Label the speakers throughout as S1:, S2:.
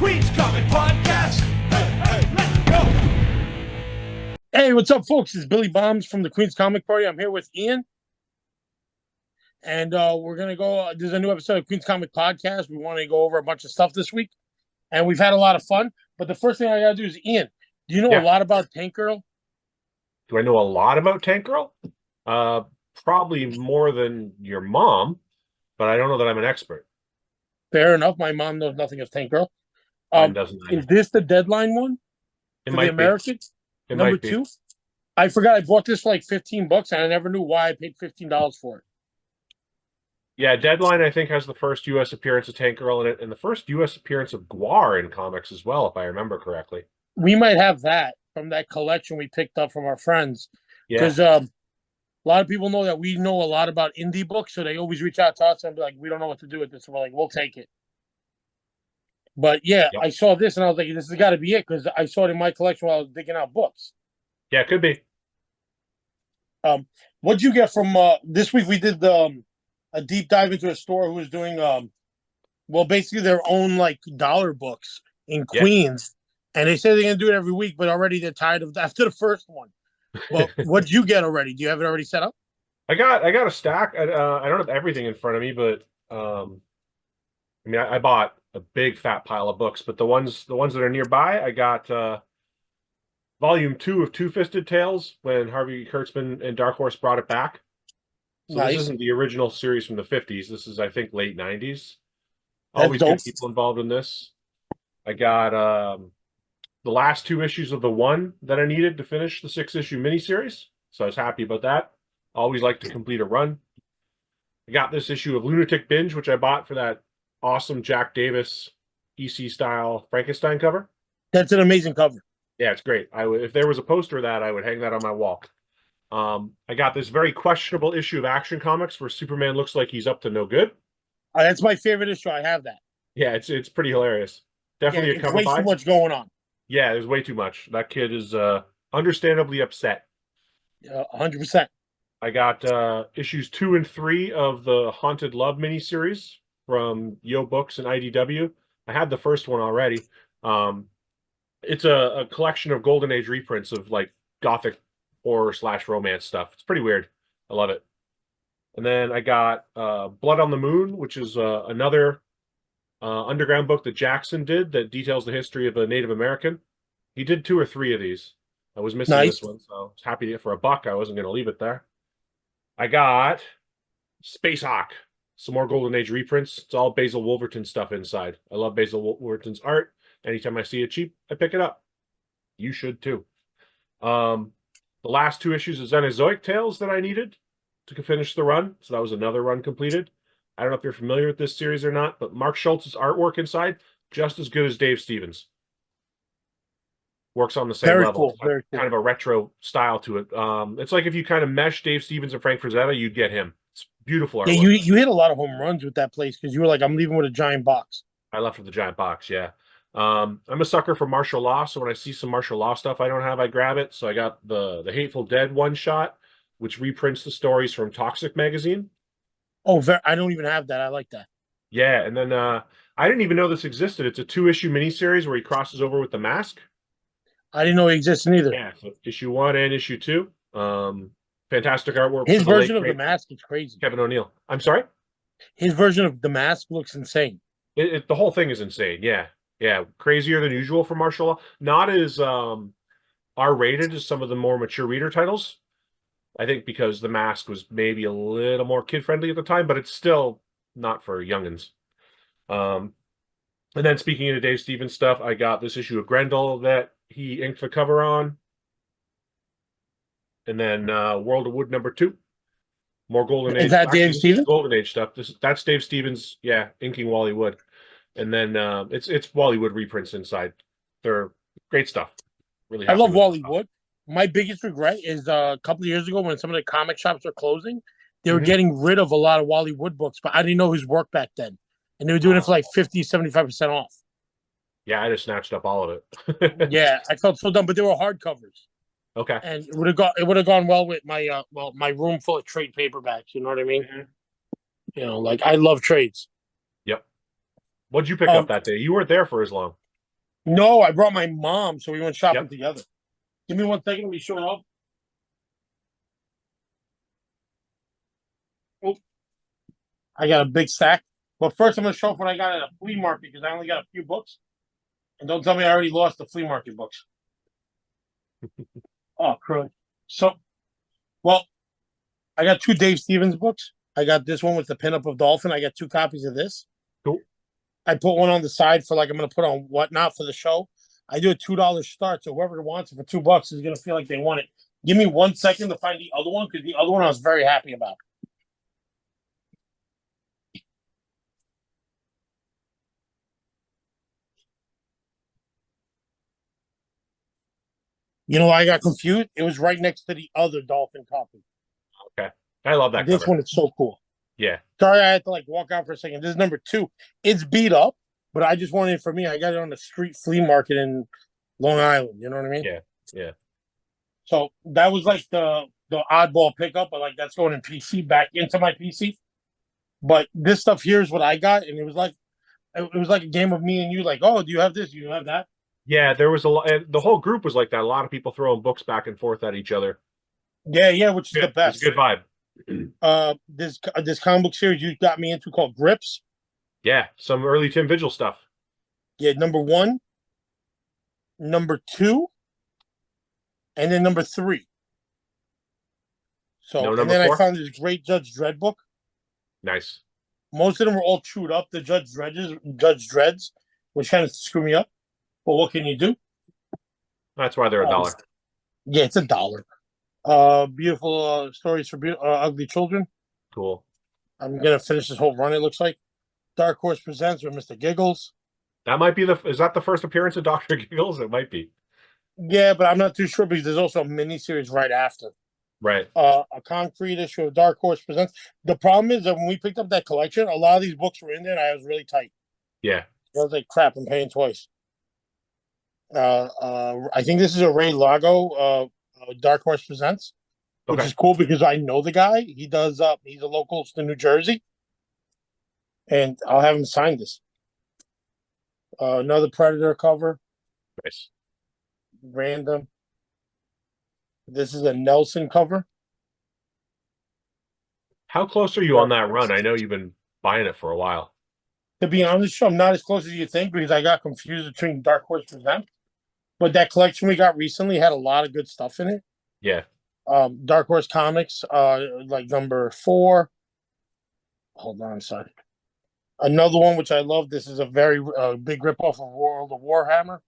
S1: Queen's Comic Podcast. Hey, let's go.
S2: Hey, what's up, folks? It's Billy Bombs from the Queen's Comic Party. I'm here with Ian, and we're gonna go. There's a new episode of Queen's Comic Podcast. We want to go over a bunch of stuff this week, and we've had a lot of fun. But the first thing I gotta do is, Ian, do you know a lot about Tank Girl?
S3: Do I know a lot about Tank Girl? Probably more than your mom, but I don't know that I'm an expert.
S2: Fair enough. My mom knows nothing of Tank Girl.
S3: Mine doesn't.
S2: Is this the deadline one for the American? Number 2? I forgot I bought this for like $15, and I never knew why I paid $15 for it.
S3: Yeah, Deadline, I think, has the first U.S. appearance of Tank Girl in it, and the first U.S. appearance of Gwar in comics as well, if I remember correctly.
S2: We might have that from that collection we picked up from our friends. Because a lot of people know that we know a lot about indie books, so they always reach out to us and be like, we don't know what to do with this. So we're like, we'll take it. But yeah, I saw this and I was like, this has got to be it, because I saw it in my collection while I was digging out books.
S3: Yeah, it could be.
S2: What'd you get from this week? We did a deep dive into a store who was doing basically their own like dollar books in Queens, and they say they're gonna do it every week, but already they're tired of after the first one. Well, what'd you get already? Do you have it already set up?
S3: I got a stack. I don't have everything in front of me, but I bought a big fat pile of books, but the ones that are nearby, I got volume 2 of Two-Fisted Tales when Harvey Kurtzman and Dark Horse brought it back. So This isn't the original series from the 50s. This is, I think, late 90s. Always good people involved in this. I got the last 2 issues of the one that I needed to finish the 6-issue miniseries, so I was happy about that. Always like to complete a run. I got this issue of Lunatic Binge, which I bought for that awesome Jack Davis EC style Frankenstein cover.
S2: That's an amazing cover.
S3: Yeah, it's great. If there was a poster of that, I would hang that on my wall. I got this very questionable issue of Action Comics where Superman looks like he's up to no good.
S2: That's my favorite issue. I have that.
S3: Yeah, it's pretty hilarious. Definitely a cover
S2: way too much going on.
S3: Yeah, there's way too much. That kid is understandably upset.
S2: 100%.
S3: I got issues 2 and 3 of the Haunted Love miniseries from Yo Books and IDW. I had the first one already. It's a collection of Golden Age reprints of like gothic horror / romance stuff. It's pretty weird. I love it. And then I got Blood on the Moon, which is another underground book that Jackson did that details the history of a Native American. He did 2 or 3 of these. I was missing this one, so I was happy to get for $1. I wasn't going to leave it there. I got Space Hawk, some more Golden Age reprints. It's all Basil Wolverton stuff inside. I love Basil Wolverton's art. Anytime I see it cheap, I pick it up. You should too. The last 2 issues of Xenozoic Tales that I needed to finish the run. So that was another run completed. I don't know if you're familiar with this series or not, but Mark Schultz's artwork inside, just as good as Dave Stevens. Works on the same level.
S2: Cool.
S3: Kind of a retro style to it. It's like if you kind of mesh Dave Stevens and Frank Frazetta, you'd get him. It's beautiful artwork.
S2: Yeah, you hit a lot of home runs with that place because you were like, I'm leaving with a giant box.
S3: I left with a giant box, yeah. I'm a sucker for martial law, so when I see some martial law stuff I don't have, I grab it. So I got the Hateful Dead one shot, which reprints the stories from Toxic magazine.
S2: Oh, I don't even have that. I like that.
S3: Yeah, and then I didn't even know this existed. It's a 2-issue miniseries where he crosses over with the Mask.
S2: I didn't know it existed either.
S3: Yeah, so issue 1 and issue 2. Fantastic artwork.
S2: His version of the Mask is crazy.
S3: Kevin O'Neill. I'm sorry?
S2: His version of the Mask looks insane.
S3: The whole thing is insane, yeah. Yeah, crazier than usual for martial law. Not as R-rated as some of the more mature reader titles. I think because The Mask was maybe a little more kid-friendly at the time, but it's still not for youngins. And then speaking of Dave Stevens stuff, I got this issue of Grendel that he inked the cover on. And then World of Wood number 2. More Golden Age.
S2: Is that Dave Stevens?
S3: Golden Age stuff. That's Dave Stevens, yeah, inking Wally Wood. And then it's Wally Wood reprints inside. They're great stuff. Really,
S2: I love Wally Wood. My biggest regret is a couple of years ago when some of the comic shops were closing, they were getting rid of a lot of Wally Wood books, but I didn't know his work back then. And they were doing it for like 50, 75% off.
S3: Yeah, I just snatched up all of it.
S2: Yeah, I felt so dumb, but they were hardcovers.
S3: Okay.
S2: And it would have gone well with my my room full of trade paperbacks, you know what I mean? You know, like I love trades.
S3: Yep. What'd you pick up that day? You weren't there for as long.
S2: No, I brought my mom, so we went shopping
S3: Yep.
S2: together. Give me 1 second. We show up. Oh, I got a big stack. But first, I'm gonna show up what I got at a flea market because I only got a few books. And don't tell me I already lost the flea market books. Oh, crud. So, well, I got 2 Dave Stevens books. I got this one with the pinup of Dolphin. I got 2 copies of this.
S3: Cool.
S2: I put one on the side for like I'm gonna put on whatnot for the show. I do a $2 start, so whoever wants it for $2 is gonna feel like they want it. Give me 1 second to find the other one because the other one I was very happy about. You know, I got confused. It was right next to the other Dolphin copy.
S3: Okay. I love that
S2: This
S3: cover.
S2: one is so cool.
S3: Yeah.
S2: Sorry, I had to like walk out for a second. This is number 2. It's beat up, but I just wanted it for me. I got it on the street flea market in Long Island. You know what I mean?
S3: Yeah. Yeah.
S2: So that was like the oddball pickup, but like that's going in PC back into my PC. But this stuff here is what I got, and it was like a game of me and you. Like, oh, do you have this? Do you have that?
S3: Yeah, there was a lot. The whole group was like that. A lot of people throwing books back and forth at each other.
S2: Yeah, which is the
S3: It's
S2: best.
S3: a good vibe.
S2: This comic book series you got me into called Grips.
S3: Yeah, some early Tim Vigil stuff.
S2: Yeah, number 1, number 2, and then number 3. So
S3: No
S2: and
S3: number
S2: then
S3: 4?
S2: I found this great Judge Dredd book.
S3: Nice.
S2: Most of them were all chewed up. The Judge Dredds, which kind of screw me up. But what can you do?
S3: That's why they're $1.
S2: Yeah, it's $1. Beautiful stories for ugly children.
S3: Cool.
S2: I'm gonna finish this whole run. It looks like Dark Horse Presents with Mr. Giggles.
S3: That might be is that the first appearance of Dr. Giggles? It might be.
S2: Yeah, but I'm not too sure because there's also a mini series right after.
S3: Right.
S2: A concrete issue of Dark Horse Presents. The problem is that when we picked up that collection, a lot of these books were in there, and I was really tight.
S3: Yeah.
S2: I was like, "Crap, I'm paying twice." I think this is a Ray Lago. Dark Horse Presents, which
S3: Okay.
S2: is cool because I know the guy. He does. He's a local to New Jersey, and I'll have him sign this. Another Predator cover,
S3: Nice.
S2: random. This is a Nelson cover.
S3: How close are you on that run? I know you've been buying it for a while.
S2: To be honest, I'm not as close as you think because I got confused between Dark Horse Presents. But that collection we got recently had a lot of good stuff in it.
S3: Yeah.
S2: Dark Horse Comics, like number 4. Hold on, sorry. Another one which I love. This is a very big ripoff of World of Warhammer.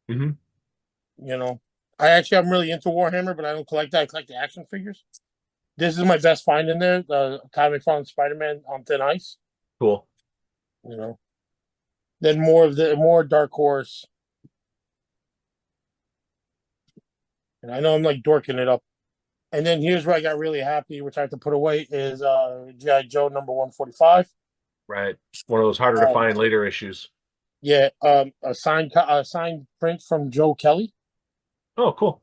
S3: Mm-hmm.
S2: You know, I'm really into Warhammer, but I don't collect that. I collect the action figures. This is my best find in there. The Comic Con Spider-Man on Thin Ice.
S3: Cool.
S2: You know, then more Dark Horse. And I know I'm like dorking it up. And then here's where I got really happy, which I have to put away, is G.I. Joe number 145.
S3: Right. One of those harder to find later issues.
S2: Yeah, a signed print from Joe Kelly.
S3: Oh, cool.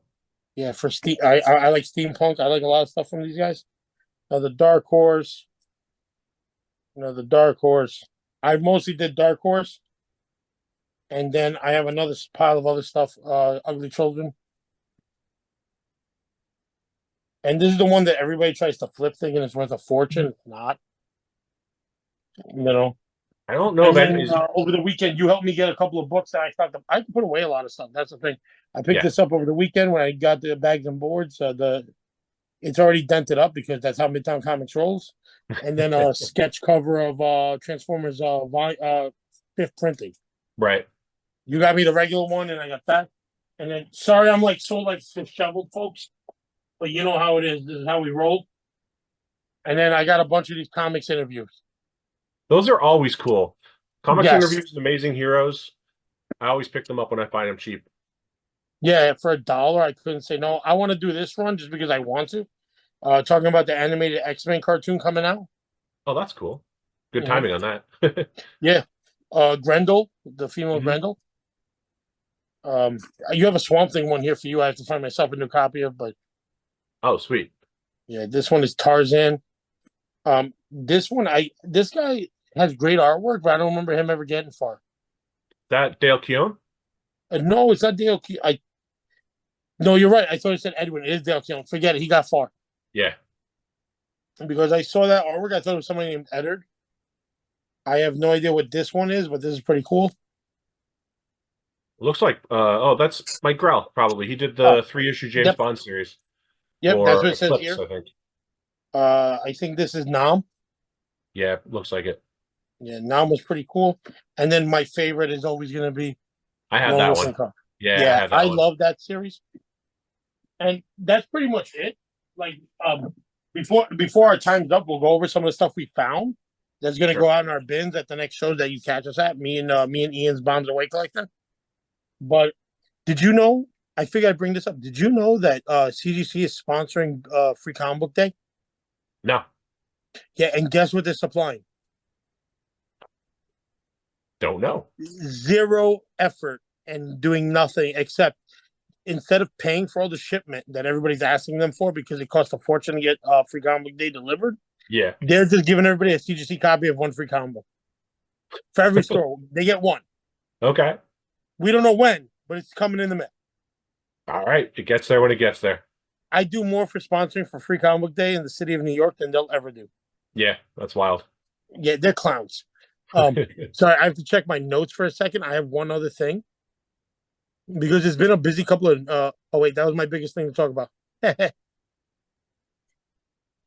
S2: Yeah, for I like steampunk. I like a lot of stuff from these guys. The Dark Horse. The Dark Horse. I mostly did Dark Horse. And then I have another pile of other stuff, Ugly Children. And this is the one that everybody tries to flip thinking it's worth a fortune. It's not.
S3: I don't know.
S2: Then, over the weekend, you helped me get a couple of books that I thought I can put away a lot of stuff. That's the thing. I picked this up over the weekend when I got the bags and boards. It's already dented up because that's how Midtown Comics rolls. And then a sketch cover of Transformers 5th printing.
S3: Right.
S2: You got me the regular one, and I got that. And then, sorry, I'm like so like disheveled, folks. But you know how it is. This is how we roll. And then I got a bunch of these comics interviews.
S3: Those are always cool. Comics
S2: Yes.
S3: interviews, Amazing Heroes. I always pick them up when I find them cheap.
S2: Yeah, for $1, I couldn't say no. I want to do this run just because I want to. Talking about the animated X-Men cartoon coming out.
S3: Oh, that's cool. Good timing on that.
S2: Yeah. Grendel, the female Grendel. You have a Swamp Thing one here for you. I have to find myself a new copy of, but
S3: Oh, sweet.
S2: yeah, this one is Tarzan. This guy has great artwork, but I don't remember him ever getting far.
S3: That Dale Keown?
S2: No, it's not Dale Keown. No, you're right. I thought it said Edwin. It is Dale Keown. Forget it. He got far.
S3: Yeah.
S2: Because I saw that artwork, I thought it was somebody named Eddard. I have no idea what this one is, but this is pretty cool.
S3: Looks like that's Mike Grell, probably. He did the 3-issue James
S2: Yep.
S3: Bond series.
S2: Yep,
S3: or
S2: that's what it says
S3: Eclipse,
S2: here.
S3: I think.
S2: I think this is Nam.
S3: Yeah, looks like it.
S2: Yeah, Nam was pretty cool. And then my favorite is always going to be
S3: I had
S2: Lone
S3: that
S2: Wolf
S3: one.
S2: and Cub.
S3: Yeah,
S2: Yeah,
S3: I had that one.
S2: love that series. And that's pretty much it. Like, before our time's up, we'll go over some of the stuff we found that's going to
S3: Sure.
S2: go out in our bins at the next shows that you catch us at. Me and Ian's Bombs Away collection. But did you know? I figured I'd bring this up. Did you know that CGC is sponsoring Free Comic Book Day?
S3: No,
S2: Yeah, and guess what they're supplying?
S3: don't know.
S2: Zero effort and doing nothing except instead of paying for all the shipment that everybody's asking them for because it costs a fortune to get Free Comic Book Day delivered,
S3: Yeah.
S2: they're just giving everybody a CGC copy of one free comic book. For every store, they get one.
S3: Okay.
S2: We don't know when, but it's coming in the mail.
S3: All right. It gets there when it gets there.
S2: I do more for sponsoring for Free Comic Book Day in the city of New York than they'll ever do.
S3: Yeah, that's wild.
S2: Yeah, they're clowns. Sorry, I have to check my notes for a second. I have one other thing. Because it's been a busy couple of oh wait, that was my biggest thing to talk about.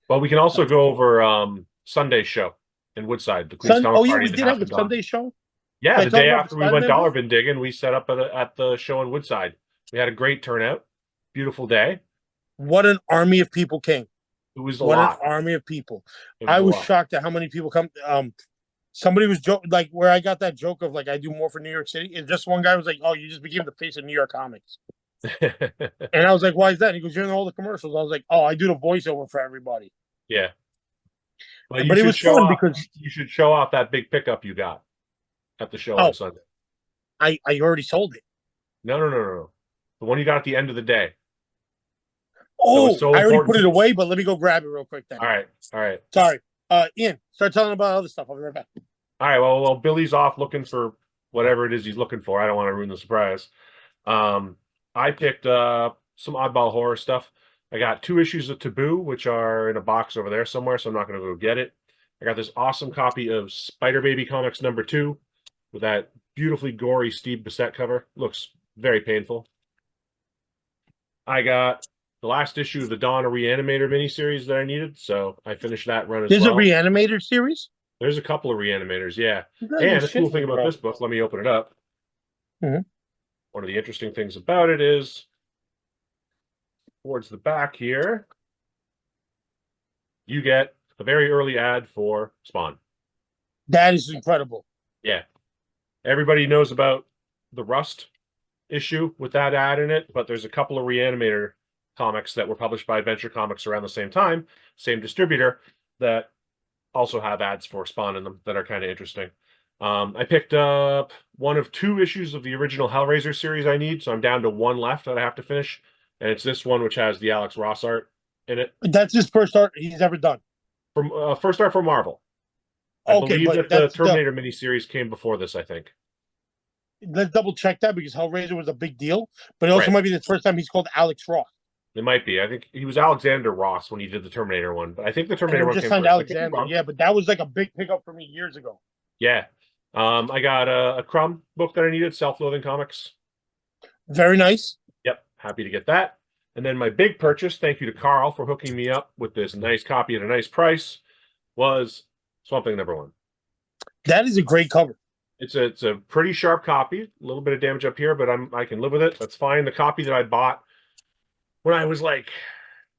S3: Well, we can also go over Sunday's show in Woodside. The Queen's Comic
S2: Oh yeah,
S3: Party
S2: we
S3: that
S2: did have a
S3: happened on-
S2: Sunday show.
S3: Yeah,
S2: Can I
S3: the
S2: talk
S3: day
S2: about
S3: after
S2: the
S3: we went
S2: Spider-Man
S3: dollar
S2: book?
S3: bin digging, we set up at the show in Woodside. We had a great turnout. Beautiful day.
S2: What an army of people came.
S3: It was a
S2: What
S3: lot.
S2: an army of people.
S3: It
S2: I
S3: a
S2: was
S3: lot.
S2: shocked at how many people come. Somebody was like where I got that joke of like I do more for New York City. And just one guy was like, "Oh, you just became the face of New York comics." And I was like, "Why is that?" And he goes, "You're in all the commercials." I was like, "Oh, I do the voiceover for everybody."
S3: Yeah. Well,
S2: But it was fun because
S3: you should show off that big pickup you got at the show
S2: Oh.
S3: on Sunday.
S2: I already sold it.
S3: No. The one you got at the end of the day.
S2: Oh,
S3: so
S2: I already
S3: important
S2: put it
S3: to us.
S2: away, but let me go grab it real quick then.
S3: All right.
S2: Sorry. Ian, start telling about other stuff. I'll be right back.
S3: All right. Well, Billy's off looking for whatever it is he's looking for. I don't want to ruin the surprise. I picked up some oddball horror stuff. I got 2 issues of Taboo, which are in a box over there somewhere, so I'm not going to go get it. I got this awesome copy of Spider Baby Comics #2 with that beautifully gory Steve Bissette cover. Looks very painful. I got the last issue of the Dawn of Reanimator miniseries that I needed, so I finished that run as
S2: There's
S3: well.
S2: a Reanimator series?
S3: There's a couple of Reanimators, yeah.
S2: You guys
S3: And
S2: are
S3: the cool
S2: shitting
S3: thing
S2: me,
S3: about
S2: bro.
S3: this book, let me open it up.
S2: Mhm.
S3: One of the interesting things about it is towards the back here, you get a very early ad for Spawn.
S2: That is incredible.
S3: Yeah. Everybody knows about the Rust issue with that ad in it, but there's a couple of Reanimator comics that were published by Adventure Comics around the same time, same distributor, that also have ads for Spawn in them that are kind of interesting. I picked up one of 2 issues of the original Hellraiser series I need, so I'm down to 1 left that I have to finish, and it's this one which has the Alex Ross art in it.
S2: That's his first art he's ever done.
S3: From first art for Marvel. I
S2: Okay,
S3: believe
S2: but
S3: that the
S2: that's
S3: Terminator miniseries came before this, I think.
S2: Let's double check that because Hellraiser was a big deal, but it also
S3: Right.
S2: might be the first time he's called Alex Ross.
S3: It might be. I think he was Alexander Ross when he did the Terminator one, but I think the
S2: And
S3: Terminator
S2: it
S3: one
S2: just
S3: came
S2: signed
S3: first. I could be
S2: Alexander.
S3: wrong.
S2: Yeah, but that was like a big pickup for me years ago.
S3: Yeah. I got a Crumb book that I needed, Self-Loathing Comics.
S2: Very nice.
S3: Yep, happy to get that. And then my big purchase, thank you to Carl for hooking me up with this nice copy at a nice price, was Swamp Thing #1.
S2: That is a great cover.
S3: It's a pretty sharp copy, a little bit of damage up here, but I can live with it. That's fine. The copy that I bought when I was like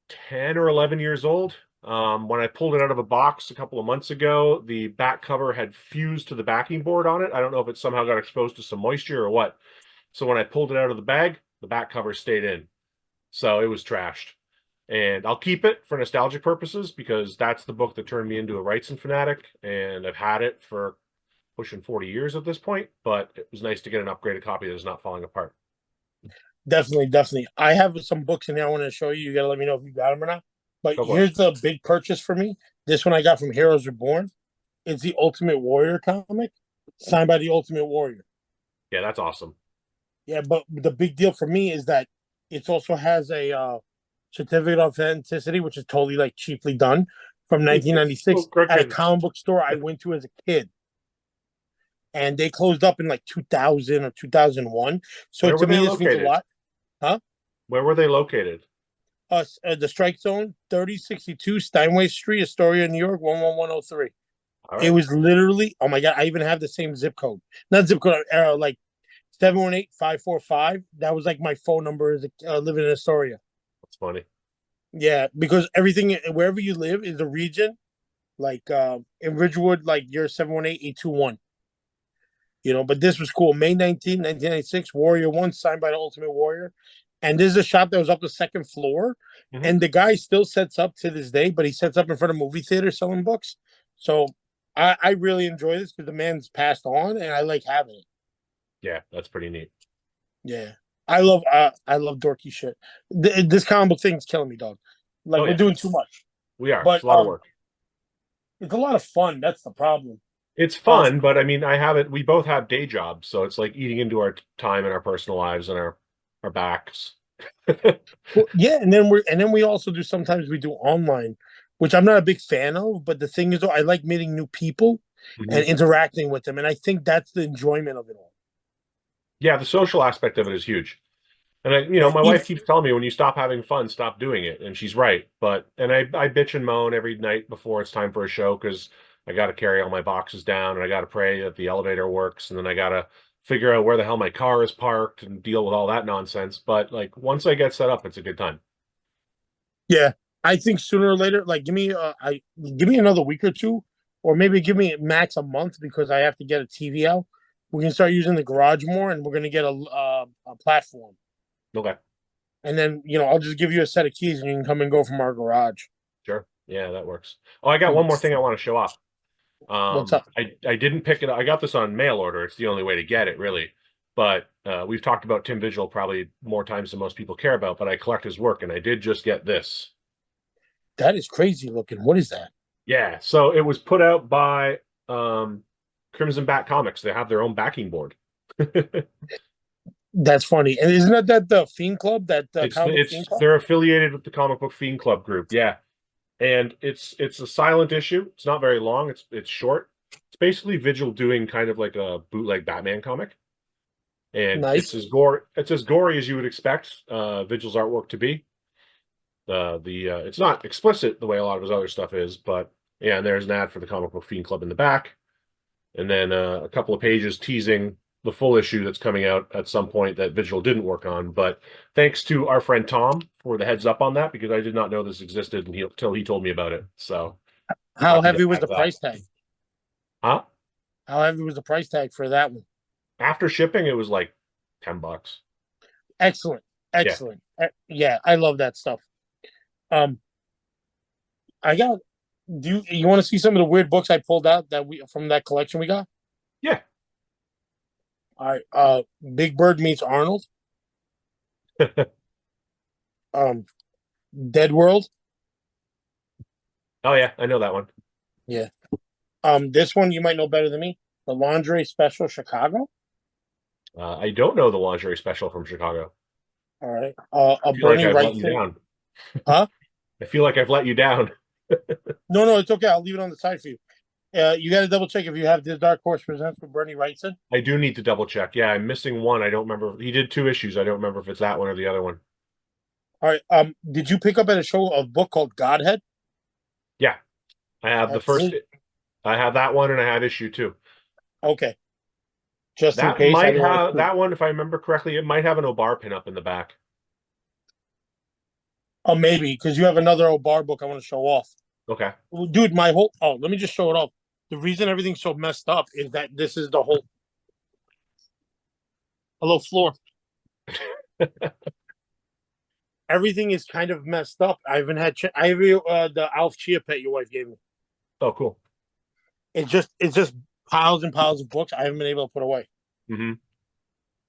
S3: 10 or 11 years old, when I pulled it out of a box a couple of months ago, the back cover had fused to the backing board on it. I don't know if it somehow got exposed to some moisture or what. So when I pulled it out of the bag, the back cover stayed in. So it was trashed. And I'll keep it for nostalgic purposes because that's the book that turned me into a Wrightson fanatic, and I've had it for pushing 40 years at this point, but it was nice to get an upgraded copy that is not falling apart.
S2: Definitely. I have some books in here I want to show you. You got to let me know if you got them or not. But
S3: Go for it.
S2: here's the big purchase for me. This one I got from Heroes Reborn. It's the Ultimate Warrior comic signed by the Ultimate Warrior.
S3: Yeah, that's awesome.
S2: Yeah, but the big deal for me is that it also has a certificate of authenticity, which is totally like cheaply done from
S3: It's
S2: 1996
S3: Greg
S2: at a
S3: Gibbons.
S2: comic book store I went to as a kid. And they closed up in like 2000 or 2001. So
S3: Where
S2: to
S3: were they
S2: me, this means a
S3: located?
S2: lot. Huh?
S3: Where were they located?
S2: The Strike Zone, 3062 Steinway Street, Astoria, New York, 11103.
S3: All
S2: It
S3: right.
S2: was literally, oh my God, I even have the same zip code. Not zip code, like 718-545. That was like my phone number as living in Astoria.
S3: That's funny.
S2: Yeah, because everything, wherever you live, is a region. Like in Ridgewood, like you're 718-821. But this was cool. May 19th, 1996, Warrior One, signed by the Ultimate Warrior. And this is a shop that was up the second floor.
S3: Mhm.
S2: And the guy still sets up to this day, but he sets up in front of movie theaters selling books. So I really enjoy this because the man's passed on and I like having it.
S3: Yeah, that's pretty neat.
S2: Yeah. I love dorky shit. This comic book thing's killing me, dog. Like we're doing too much.
S3: We are.
S2: But
S3: It's a lot of work.
S2: it's a lot of fun. That's the problem.
S3: It's fun, but I mean, I have it. We both have day jobs, so it's like eating into our time and our personal lives and our backs.
S2: Well, yeah, and then we also do sometimes we do online, which I'm not a big fan of. But the thing is, though, I like meeting new people and interacting with them, and I think that's the enjoyment of it all.
S3: Yeah, the social aspect of it is huge. And my wife keeps telling me when you stop having fun, stop doing it, and she's right. And I bitch and moan every night before it's time for a show because I got to carry all my boxes down and I got to pray that the elevator works, and then I got to figure out where the hell my car is parked and deal with all that nonsense. But like once I get set up, it's a good time.
S2: Yeah, I think sooner or later, like give me another week or two, or maybe give me max a month because I have to get a TV out. We can start using the garage more, and we're gonna get a platform.
S3: Okay.
S2: And then I'll just give you a set of keys, and you can come and go from our garage.
S3: Sure. Yeah, that works. Oh, I got one more thing I want to show off.
S2: What's up?
S3: I didn't pick it up. I got this on mail order. It's the only way to get it, really. But we've talked about Tim Vigil probably more times than most people care about, but I collect his work, and I did just get this.
S2: That is crazy looking. What is that?
S3: Yeah, so it was put out by Crimson Bat Comics. They have their own backing board.
S2: That's funny. And isn't that the Fiend Club?
S3: They're affiliated with the Comic Book Fiend Club group. Yeah. And it's a silent issue. It's not very long. It's short. It's basically Vigil doing kind of like a bootleg Batman comic. And
S2: nice.
S3: It's as gory as you would expect Vigil's artwork to be. It's not explicit the way a lot of his other stuff is, but yeah, and there's an ad for the Comic Book Fiend Club in the back. And then a couple of pages teasing the full issue that's coming out at some point that Vigil didn't work on. But thanks to our friend Tom for the heads up on that, because I did not know this existed until he told me about it. So
S2: how heavy was the price tag?
S3: Huh?
S2: How heavy was the price tag for that one?
S3: After shipping, it was like $10.
S2: Excellent. Yeah, I love that stuff. Do you want to see some of the weird books I pulled out from that collection we got?
S3: Yeah.
S2: All right. Big Bird meets Arnold. Dead World.
S3: Oh yeah, I know that one.
S2: Yeah. This one you might know better than me. The Lingerie Special Chicago.
S3: I don't know the Lingerie Special from Chicago.
S2: All right. A Bernie Wrightson. Huh?
S3: I feel like I've let you down.
S2: No, it's okay. I'll leave it on the side for you. You got to double check if you have the Dark Horse Presents with Bernie Wrightson.
S3: I do need to double check. Yeah, I'm missing one. I don't remember. He did 2 issues. I don't remember if it's that one or the other one.
S2: All right. Did you pick up at a show a book called Godhead?
S3: Yeah, I have the first. I have that one, and I have issue 2.
S2: Okay. Just
S3: that
S2: in case.
S3: Might have that one, if I remember correctly. It might have an O'Barr pinup in the back.
S2: Oh, maybe because you have another O'Barr book I want to show off.
S3: Okay.
S2: Dude, let me just show it off. The reason everything's so messed up is that this is the whole. Hello, floor. Everything is kind of messed up. I haven't had. I have the Alf Chia pet your wife gave me.
S3: Oh, cool.
S2: It's just piles and piles of books I haven't been able to put away.
S3: Mm-hmm.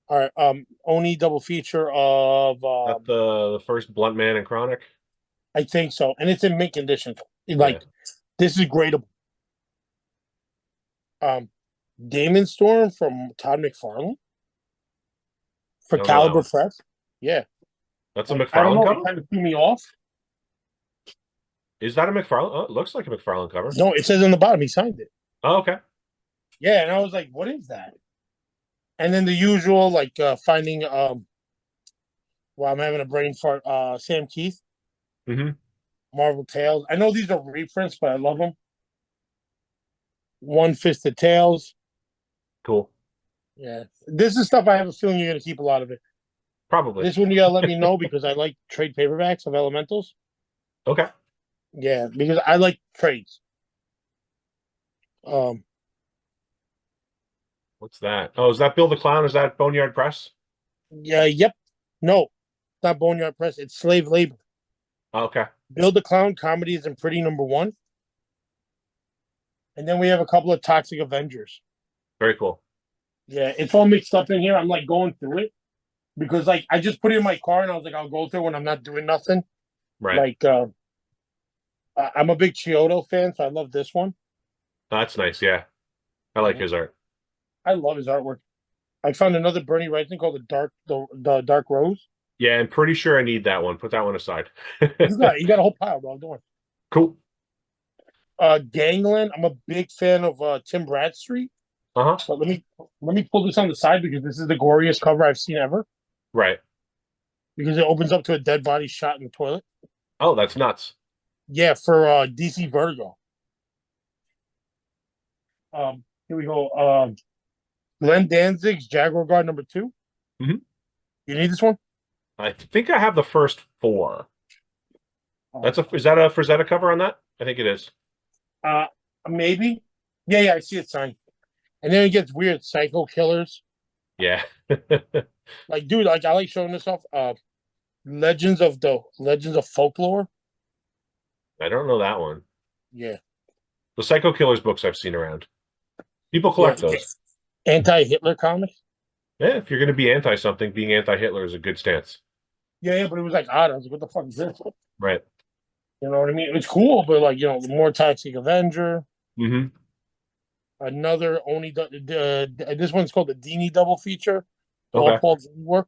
S2: All right. Oni double feature of
S3: the first Blunt Man and Chronic.
S2: I think so, and it's in mint condition. This is gradable. Damon Storm from Todd McFarlane. for
S3: Don't know that
S2: Caliber
S3: one.
S2: Press. Yeah.
S3: That's a
S2: Like, I don't
S3: McFarlane
S2: know.
S3: cover?
S2: It kind of threw me off.
S3: Is that a McFarlane? Oh, it looks like a McFarlane cover.
S2: No, it says on the bottom he signed it.
S3: Oh, okay.
S2: Yeah, and I was like, what is that? And then the usual, like finding well, I'm having a brain fart, Sam Keith,
S3: Mm-hmm.
S2: Marvel Tales. I know these are reprints, but I love them. One Fisted Tales.
S3: Cool.
S2: Yeah. This is stuff I have a feeling you're gonna keep a lot of it.
S3: Probably.
S2: This one you gotta let me know because I like trade paperbacks of Elementals.
S3: Okay.
S2: Yeah, because I like trades. Um,
S3: What's that? Oh, is that Bill the Clown? Is that Boneyard Press?
S2: yeah, yep. No, it's not Boneyard Press. It's Slave Labor.
S3: Oh, okay.
S2: Build the Clown comedy is in pretty #1, and then we have a couple of Toxic Avengers.
S3: Very cool.
S2: Yeah, it's all mixed up in here. I'm like going through it because like I just put it in my car and I was like, I'll go through it when I'm not doing nothing.
S3: Right.
S2: Like I'm a big Chiodo fan, so I love this one.
S3: That's nice. Yeah. I like his art.
S2: I love his artwork. I found another Bernie Wright thing called the Dark Rose.
S3: Yeah, I'm pretty sure I need that one. Put that one aside.
S2: You got a whole pile, dog. Don't worry.
S3: Cool.
S2: Gangland. I'm a big fan of Tim Bradstreet.
S3: Uh-huh.
S2: But let me pull this on the side because this is the goriest cover I've seen ever.
S3: Right.
S2: Because it opens up to a dead body shot in the toilet.
S3: Oh, that's nuts.
S2: Yeah, for DC Vertigo. Here we go. Glenn Danzig's Jaguar Guard #2.
S3: Mhm.
S2: You need this one?
S3: I think I have the first 4. Is that a Frazetta cover on that? I think it is.
S2: Maybe. Yeah, I see it signed. And then it gets weird. Psycho Killers.
S3: Yeah.
S2: Like, dude, like I like showing this off. Legends of Folklore.
S3: I don't know that one.
S2: Yeah.
S3: The Psycho Killers books I've seen around. People collect those.
S2: Anti-Hitler comics.
S3: Yeah, if you're going to be anti something, being anti-Hitler is a good stance.
S2: Yeah, but it was like odd. I was like, what the fuck is this?
S3: Right.
S2: You know what I mean? It's cool, but like, the more Toxic Avenger.
S3: Mm-hmm.
S2: Another this one's called the Dini double feature.
S3: Okay.
S2: All Paul's work.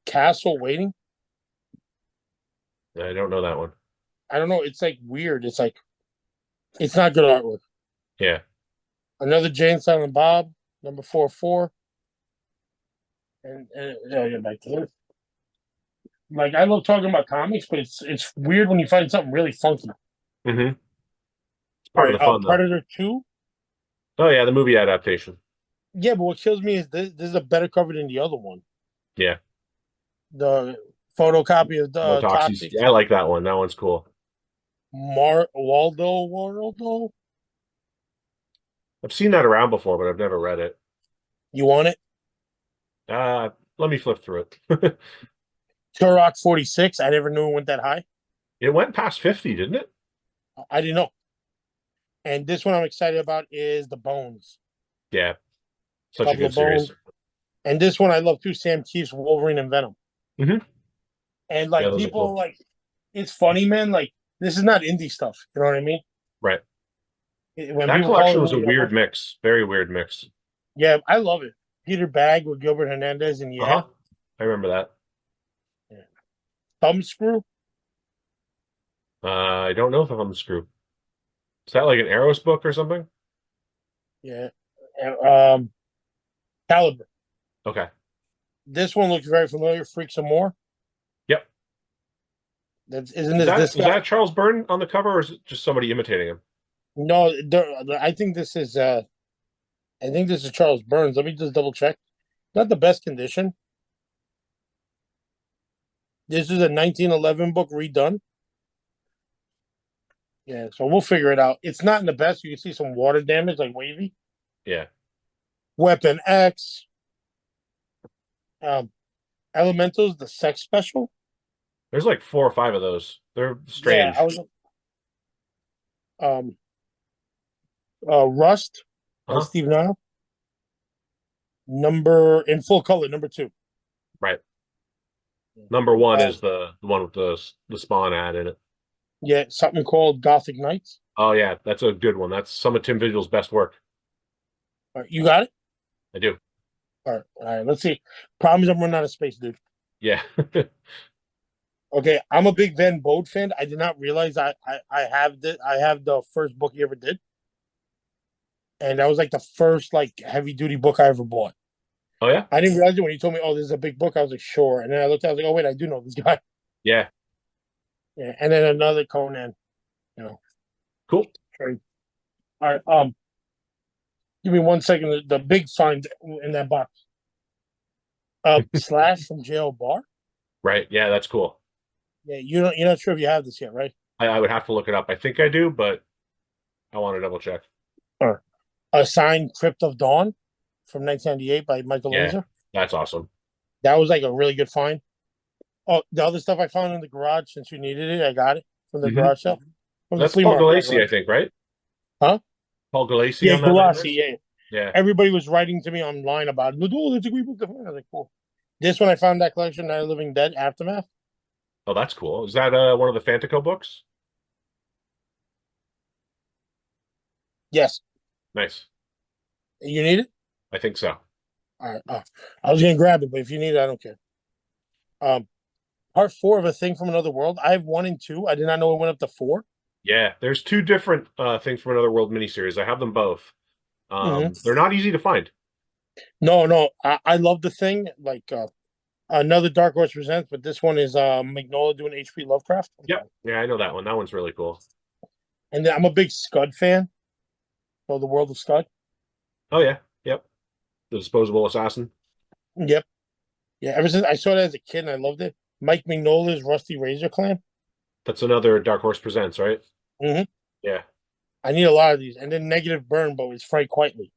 S2: Castle Waiting.
S3: I don't know that one.
S2: I don't know. It's like weird. It's like it's not good artwork.
S3: Yeah.
S2: Another Jane Silent Bob #44. And yeah, get back to this. Like I love talking about comics, but it's weird when you find something really funky.
S3: Mm-hmm. It's part of the fun, though.
S2: Predator 2.
S3: Oh yeah, the movie adaptation.
S2: Yeah, but what kills me is this is a better cover than the other one.
S3: Yeah.
S2: The photocopy of the
S3: Toxic. I like that one. That one's cool.
S2: Waldo.
S3: I've seen that around before, but I've never read it.
S2: You want it?
S3: Let me flip through it.
S2: Turok 46. I never knew it went that high.
S3: It went past 50, didn't it?
S2: I didn't know. And this one I'm excited about is The Bones.
S3: Yeah. Such a good series.
S2: And this one I love too, Sam Keith's Wolverine and Venom.
S3: Mm-hmm.
S2: And like people like, it's funny, man. Like this is not indie stuff. You know what I mean?
S3: Right.
S2: When
S3: that collection was a weird mix. Very weird mix.
S2: Yeah, I love it. Peter Bag with Gilbert Hernandez and
S3: I remember that.
S2: Yeah. Thumbscrew.
S3: I don't know if I'm Thumbscrew. Is that like an Arrows book or something?
S2: Yeah. Caliber.
S3: Okay.
S2: This one looks very familiar. Freaks and More.
S3: Yep.
S2: Is
S3: that Charles Byrne on the cover, or is it just somebody imitating him?
S2: No, I think this is Charles Burns. Let me just double check. Not the best condition. This is a 1911 book redone. Yeah, so we'll figure it out. It's not in the best. You can see some water damage, like wavy.
S3: Yeah.
S2: Weapon X. Elementals, the sex special.
S3: There's like 4 or 5 of those. They're strange.
S2: Yeah, Rust by Steve Nile. In full color, #2.
S3: Right. #1 is the one with the Spawn ad in it.
S2: Yeah, something called Gothic Knights.
S3: Oh yeah, that's a good one. That's some of Tim Vigil's best work.
S2: You got it?
S3: I do.
S2: All right. Let's see. Problem is, I'm running out of space, dude.
S3: Yeah.
S2: Okay, I'm a big Van Bode fan. I did not realize I have the first book he ever did, and that was like the first like heavy duty book I ever bought.
S3: Oh yeah.
S2: I didn't realize it when he told me, "Oh, this is a big book." I was like, "Sure," and then I looked, I was like, "Oh wait, I do know this guy."
S3: Yeah.
S2: Yeah, and then another Conan. You know,
S3: Cool.
S2: trade. All right. Give me 1 second. The big find in that box. Slash from Jail Bar.
S3: Right. Yeah, that's cool.
S2: Yeah, you're not sure if you have this yet, right?
S3: I would have to look it up. I think I do, but I want to double check.
S2: Or a signed Crypt of Dawn from 1998 by Michael
S3: Yeah.
S2: Laser.
S3: That's awesome.
S2: That was like a really good find. Oh, the other stuff I found in the garage since you needed it, I got it from the garage sale. From
S3: That's
S2: the flea
S3: Paul
S2: market,
S3: Galassi, I think, right?
S2: Huh?
S3: Paul Galassi
S2: Yeah,
S3: on that.
S2: Galassi, yeah.
S3: Yeah.
S2: Everybody was writing to me online about it. Oh, that's a great book to find. I was like, cool. This one I found that collection, Night of the Living Dead, Aftermath.
S3: Oh, that's cool. Is that one of the Fantico books?
S2: Yes.
S3: Nice.
S2: You need it?
S3: I think so.
S2: All right. I was gonna grab it, but if you need it, I don't care. Part 4 of A Thing from Another World. I have 1 and 2. I did not know it went up to 4.
S3: Yeah, there's 2 different Things from Another World miniseries. I have them both. They're not easy to find.
S2: No. I love The Thing. Like another Dark Horse Presents, but this one is Mignola doing H.P. Lovecraft.
S3: Yep. Yeah, I know that one. That one's really cool.
S2: And then I'm a big Scud fan. So The World of Scud.
S3: Oh yeah. Yep. The Disposable Assassin.
S2: Yep. Yeah, ever since I saw that as a kid and I loved it. Mike Mignola's Rusty Razor Clan.
S3: That's another Dark Horse Presents, right?
S2: Mm-hmm.
S3: Yeah.
S2: I need a lot of these. And then Negative Burn, but it's Frank Quitely.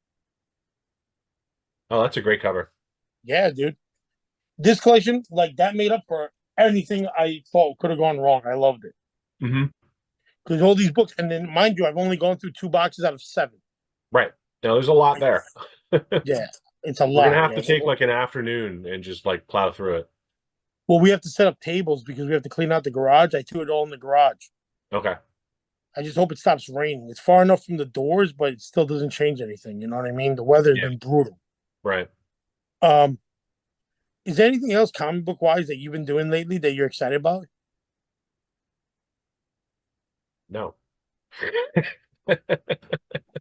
S3: Oh, that's a great cover.
S2: Yeah, dude. This collection, like that made up for anything I thought could have gone wrong. I loved it.
S3: Mm-hmm.
S2: Because all these books, and then mind you, I've only gone through 2 boxes out of 7.
S3: Right. Now there's a lot there.
S2: Yeah, it's a
S3: We're
S2: lot.
S3: gonna have to take like an afternoon and just like plow through it.
S2: Well, we have to set up tables because we have to clean out the garage. I threw it all in the garage.
S3: Okay.
S2: I just hope it stops raining. It's far enough from the doors, but it still doesn't change anything. You know what I mean? The weather has been brutal.
S3: Right.
S2: Is there anything else comic book wise that you've been doing lately that you're excited about?
S3: No.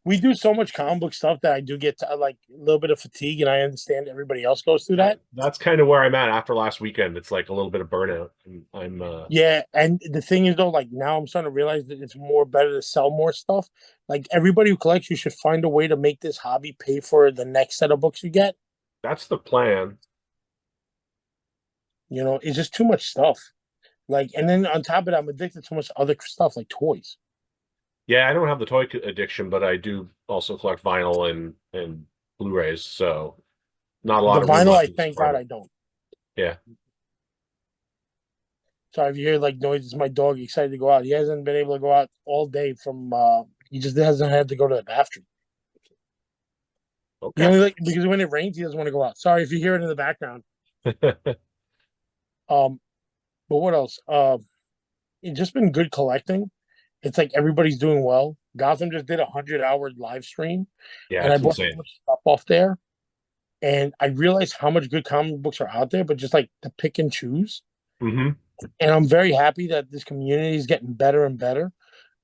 S2: We do so much comic book stuff that I do get to, like a little bit of fatigue, and I understand everybody else goes through that.
S3: That's kind of where I'm at after last weekend. It's like a little bit of burnout. I'm
S2: Yeah, and the thing is though, like now I'm starting to realize that it's more better to sell more stuff. Like everybody who collects, you should find a way to make this hobby pay for the next set of books you get.
S3: that's the plan.
S2: You know, it's just too much stuff. Like, and then on top of it, I'm addicted to so much other stuff like toys.
S3: Yeah, I don't have the toy addiction, but I do also collect vinyl and Blu-rays, so not a lot
S2: The
S3: of room
S2: vinyl,
S3: left
S2: I
S3: in the
S2: thank
S3: store.
S2: God I don't.
S3: Yeah.
S2: Sorry if you hear like noises. My dog excited to go out. He hasn't been able to go out all day from. He just hasn't had to go to the bathroom. He
S3: Okay.
S2: only like because when it rains, he doesn't want to go out. Sorry if you hear it in the background. But what else? It's just been good collecting. It's like everybody's doing well. Gotham just did a 100-hour live stream,
S3: Yeah,
S2: and I
S3: it's
S2: bought so
S3: insane.
S2: much stuff off there. And I realized how much good comic books are out there, but just like to pick and choose.
S3: Mm-hmm.
S2: And I'm very happy that this community is getting better and better.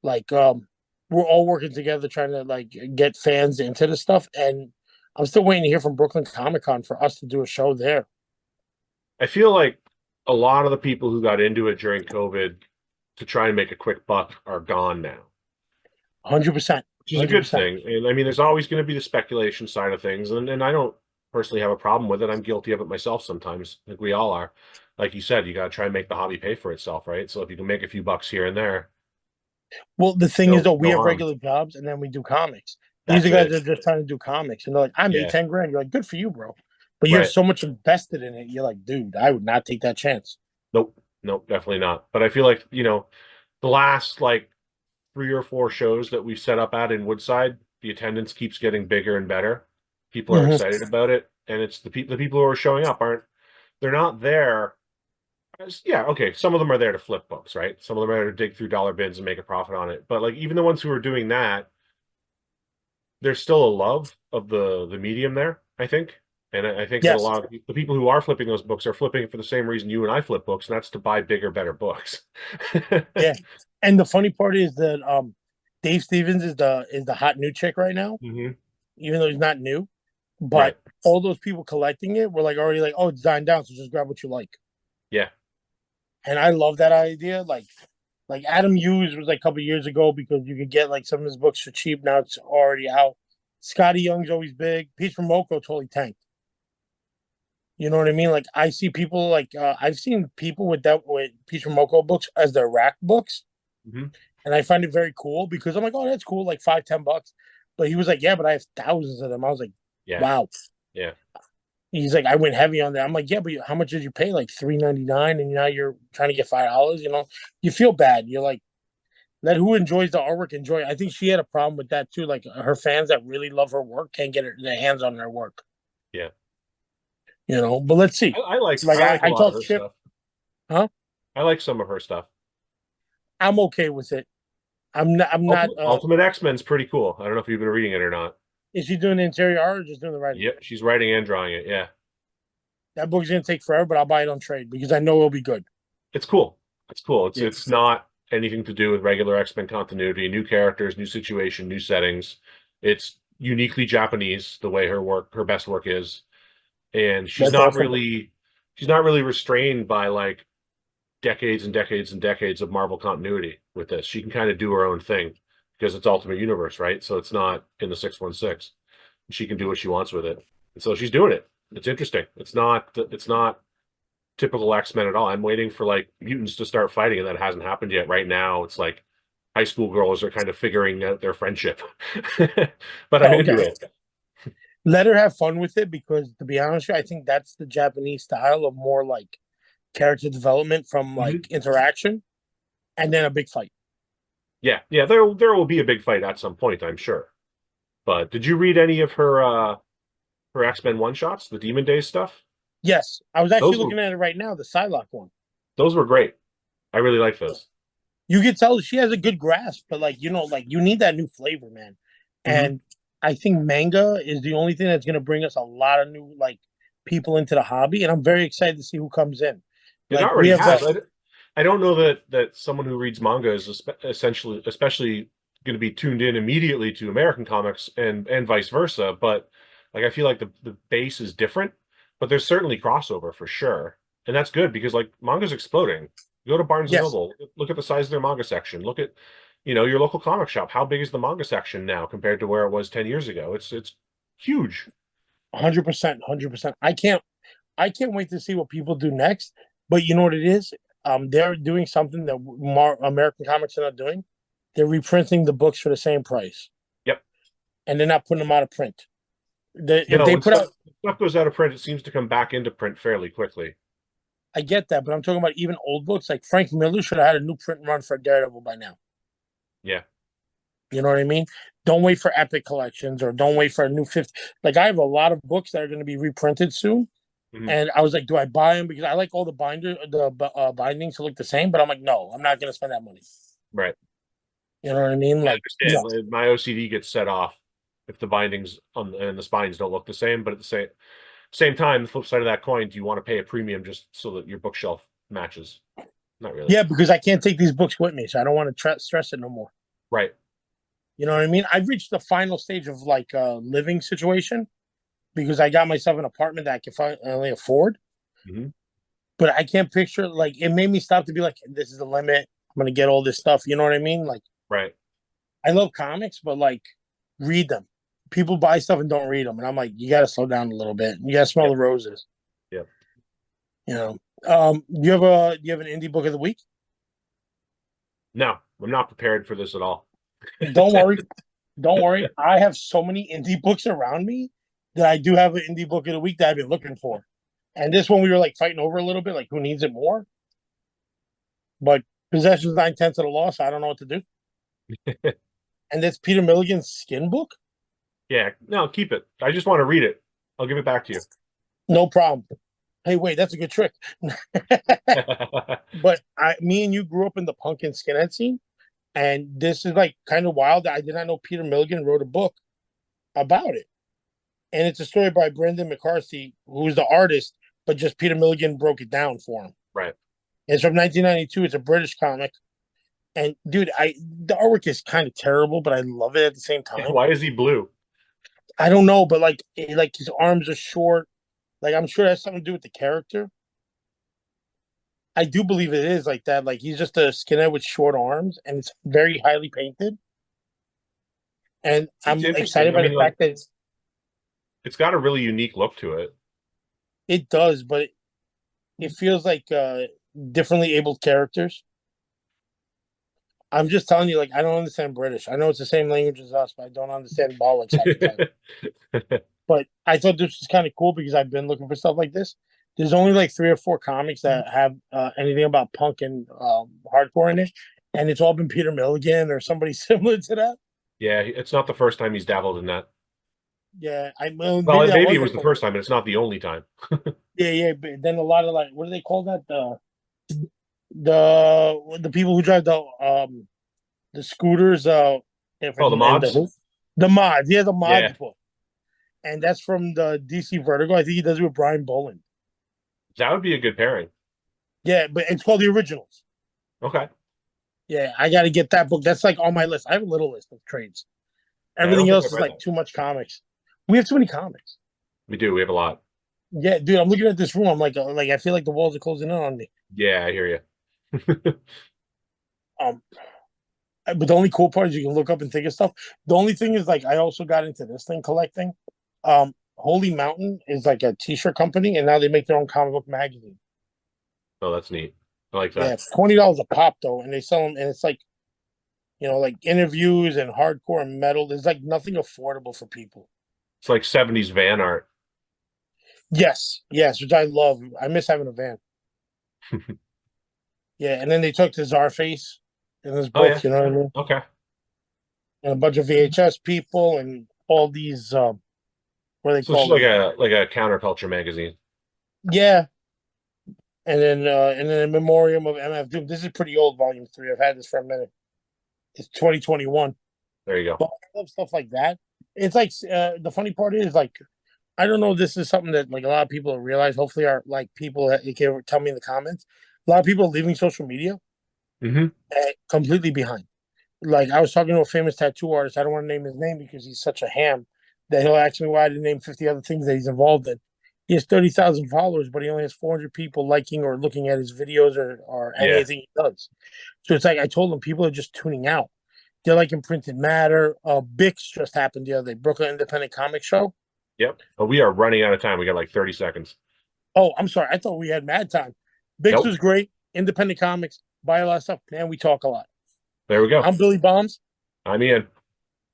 S2: Like, we're all working together trying to like get fans into the stuff. And I'm still waiting to hear from Brooklyn Comic Con for us to do a show there.
S3: I feel like a lot of the people who got into it during COVID to try and make a quick buck are gone now,
S2: 100%.
S3: which is a good
S2: 100%.
S3: thing. And I mean, there's always going to be the speculation side of things, and I don't personally have a problem with it. I'm guilty of it myself sometimes. I think we all are. Like you said, you got to try and make the hobby pay for itself, right? So if you can make a few bucks here and there,
S2: Well, the thing is, though, we
S3: no
S2: have
S3: harm.
S2: regular jobs and then we do comics.
S3: That's
S2: These are guys
S3: it.
S2: that are just trying to do comics, and they're like, "I made
S3: Yeah.
S2: 10 grand." You're like, "Good for you, bro." But you
S3: Right.
S2: have so much invested in it. You're like, "Dude, I would not take that chance."
S3: Nope, definitely not. But I feel like, the last like 3 or 4 shows that we've set up at in Woodside, the attendance keeps getting bigger and better. People are
S2: Mhm.
S3: excited about it, and it's the people who are showing up they're not there. Yeah, okay, some of them are there to flip books, right? Some of them are there to dig through dollar bins and make a profit on it. But like even the ones who are doing that, there's still a love of the medium there, I think. And I think that a
S2: Yes.
S3: lot of the people who are flipping those books are flipping for the same reason you and I flip books, and that's to buy bigger, better books.
S2: Yeah. And the funny part is that Dave Stevens is the hot new chick right now,
S3: Hmm.
S2: even though he's not new.
S3: Right.
S2: But all those people collecting it were like already like, oh, it's dying down, so just grab what you like.
S3: Yeah.
S2: And I love that idea. Like Adam Hughes was like a couple years ago because you could get like some of his books for cheap. Now it's already out. Scotty Young's always big. Peach from Moko totally tanked. You know what I mean? Like I see people like I've seen people with Peach from Moko books as their rack books,
S3: Hmm.
S2: and I find it very cool because I'm like, oh, that's cool, like $5-10. But he was like, yeah, but I have thousands of them. I was like,
S3: Yeah.
S2: wow.
S3: Yeah.
S2: He's like, I went heavy on that. I'm like, yeah, but how much did you pay? Like $3.99, and now you're trying to get $5. You know, you feel bad. You're like, let who enjoys the artwork enjoy it. I think she had a problem with that too. Like her fans that really love her work can't get their hands on her work.
S3: Yeah.
S2: You know, but let's see.
S3: I like
S2: Like
S3: I like a
S2: I
S3: lot of
S2: told
S3: her
S2: Chip,
S3: stuff.
S2: huh?
S3: I like some of her stuff.
S2: I'm okay with it. I'm not. I'm not.
S3: Ultimate X-Men's pretty cool. I don't know if you've been reading it or not.
S2: Is she doing the interior art or just doing the writing?
S3: Yep, she's writing and drawing it. Yeah,
S2: That book's gonna take forever, but I'll buy it on trade because I know it'll be good.
S3: it's cool. It's cool. It's
S2: Yeah.
S3: it's not anything to do with regular X-Men continuity. New characters, new situation, new settings. It's uniquely Japanese the way her best work is, and
S2: That's awesome.
S3: she's not really restrained by like decades and decades and decades of Marvel continuity with this. She can kind of do her own thing because it's Ultimate Universe, right? So it's not in the 616. She can do what she wants with it. And so she's doing it. It's interesting. It's not typical X-Men at all. I'm waiting for like mutants to start fighting, and that hasn't happened yet. Right now, it's like high school girls are kind of figuring out their friendship. But I'm
S2: Oh,
S3: into
S2: okay.
S3: it.
S2: Let her have fun with it because, to be honest with you, I think that's the Japanese style of more like character development from like
S3: Mhm.
S2: interaction and then a big fight.
S3: Yeah, yeah. There will be a big fight at some point, I'm sure. But did you read any of her X-Men one shots, the Demon Days stuff?
S2: Yes, I was actually
S3: Those were
S2: looking at it right now, the Psylocke one.
S3: those were great. I really like those.
S2: You could tell she has a good grasp, but like like you need that new flavor, man.
S3: Hmm.
S2: And I think manga is the only thing that's gonna bring us a lot of new like people into the hobby, and I'm very excited to see who comes in.
S3: It
S2: Like we
S3: already
S2: have
S3: has. I don't know that someone who reads manga is essentially, especially going to be tuned in immediately to American comics and vice versa. But like, I feel like the base is different, but there's certainly crossover for sure, and that's good because like manga's exploding. Go to Barnes and
S2: yes,
S3: Noble, look at the size of their manga section. Look at, your local comic shop. How big is the manga section now compared to where it was 10 years ago? It's huge.
S2: 100%, 100%. I can't wait to see what people do next. But you know what it is? They're doing something that American comics are not doing. They're reprinting the books for the same price,
S3: Yep.
S2: and they're not putting them out of print. If
S3: No,
S2: they
S3: when
S2: put out,
S3: stuff goes out of print, it seems to come back into print fairly quickly.
S2: I get that, but I'm talking about even old books. Like Frank Miller should have had a new print run for Daredevil by now.
S3: Yeah.
S2: You know what I mean? Don't wait for Epic Collections or don't wait for a new 50. Like I have a lot of books that are going to be reprinted soon.
S3: Mhm.
S2: And I was like, do I buy them? Because I like all the bindings to look the same, but I'm like, no, I'm not going to spend that money.
S3: Right.
S2: You know what I mean?
S3: I
S2: Like, no.
S3: understand. My OCD gets set off if the bindings and the spines don't look the same. But at the same time, the flip side of that coin, do you want to pay a premium just so that your bookshelf matches? Not really.
S2: Yeah, because I can't take these books with me, so I don't want to stress it no more.
S3: Right.
S2: You know what I mean? I've reached the final stage of like a living situation because I got myself an apartment that I can finally afford.
S3: Hmm.
S2: But I can't picture like it made me stop to be like, this is the limit. I'm gonna get all this stuff. You know what I mean? Like
S3: Right.
S2: I love comics, but like read them. People buy stuff and don't read them, and I'm like, you got to slow down a little bit. You got to smell
S3: Yep.
S2: the roses.
S3: Yep.
S2: You know. Do you have an indie book of the week?
S3: No, I'm not prepared for this at all.
S2: Don't worry. Don't worry. I have so many indie books around me that I do have an indie book of the week that I've been looking for. And this one we were like fighting over a little bit, like who needs it more? But possession's 9/10 of the law, so I don't know what to do. And that's Peter Milligan's Skin book.
S3: Yeah. No, keep it. I just want to read it. I'll give it back to you.
S2: No problem. Hey, wait, that's a good trick. But me and you grew up in the punk and skinhead scene, and this is like kind of wild that I did not know Peter Milligan wrote a book about it. and it's a story by Brendan McCarthy, who's the artist, but just Peter Milligan broke it down for him.
S3: Right.
S2: It's from 1992. It's a British comic, and dude, the artwork is kind of terrible, but I love it at the same time.
S3: Why is he blue?
S2: I don't know, but like his arms are short. Like I'm sure it has something to do with the character. I do believe it is like that. Like he's just a skinhead with short arms, and it's very highly painted. And I'm excited by the fact that
S3: it's got a really unique look to it.
S2: It does, but it feels like differently abled characters. I'm just telling you, like I don't understand British. I know it's the same language as us, but I don't understand bollocks. But I thought this was kind of cool because I've been looking for stuff like this. There's only like 3 or 4 comics that have anything about punk and hardcore in it, and it's all been Peter Milligan or somebody similar to that.
S3: Yeah, it's not the first time he's dabbled in that.
S2: Yeah,
S3: well, maybe it was the first time, but it's not the only time.
S2: yeah, but then a lot of like, what do they call that? The people who drive the scooters. The
S3: mods.
S2: The mods, yeah, the mods book, and that's from the DC Vertigo. I think he does it with Brian Boland.
S3: That would be a good pairing.
S2: Yeah, but it's called The Originals.
S3: Okay.
S2: Yeah, I got to get that book. That's like on my list. I have a little list of trades. Everything else is like too much comics. We have too many comics.
S3: We do. We have a lot.
S2: Yeah, dude. I'm looking at this room. I'm like I feel like the walls are closing in on me.
S3: Yeah, I hear you.
S2: But the only cool part is you can look up and think of stuff. The only thing is like I also got into this thing collecting. Holy Mountain is like a t-shirt company, and now they make their own comic book magazine.
S3: Oh, that's neat. I like that.
S2: Yeah, it's $20 a pop though, and they sell them, and it's like, like interviews and hardcore and metal. There's like nothing affordable for people.
S3: It's like 70s van art.
S2: Yes, which I love. I miss having a van. Yeah, and then they took the Czarface in this book. You know what I mean?
S3: Okay.
S2: And a bunch of VHS people and all these. What are they called?
S3: It's like a counterculture magazine.
S2: Yeah. And then in memoriam of MF Doom. This is pretty old, volume 3. I've had this for a minute. It's 2021.
S3: There you go.
S2: But I love stuff like that. It's like the funny part is like I don't know if this is something that like a lot of people realize. Hopefully, are like people that you can tell me in the comments. A lot of people are leaving social media completely behind. Like I was talking to a famous tattoo artist. I don't want to name his name because he's such a ham that he'll ask me why I didn't name 50 other things that he's involved in. He has 30,000 followers, but he only has 400 people liking or looking at his videos or anything he does. So it's like I told him people are just tuning out. They're like in Printed Matter. Bix just happened the other day. Brooklyn Independent Comic Show.
S3: Yep. But we are running out of time. We got like 30 seconds.
S2: Oh, I'm sorry. I thought we had mad time. Bix was great. Independent Comics. Buy a lot of stuff. Man, we talk a lot.
S3: There we go.
S2: I'm Billy Bombs.
S3: I'm Ian.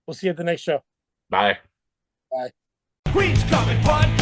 S2: We'll see you at the next show.
S3: Bye.
S2: Bye.
S1: Queens Coming Podcast.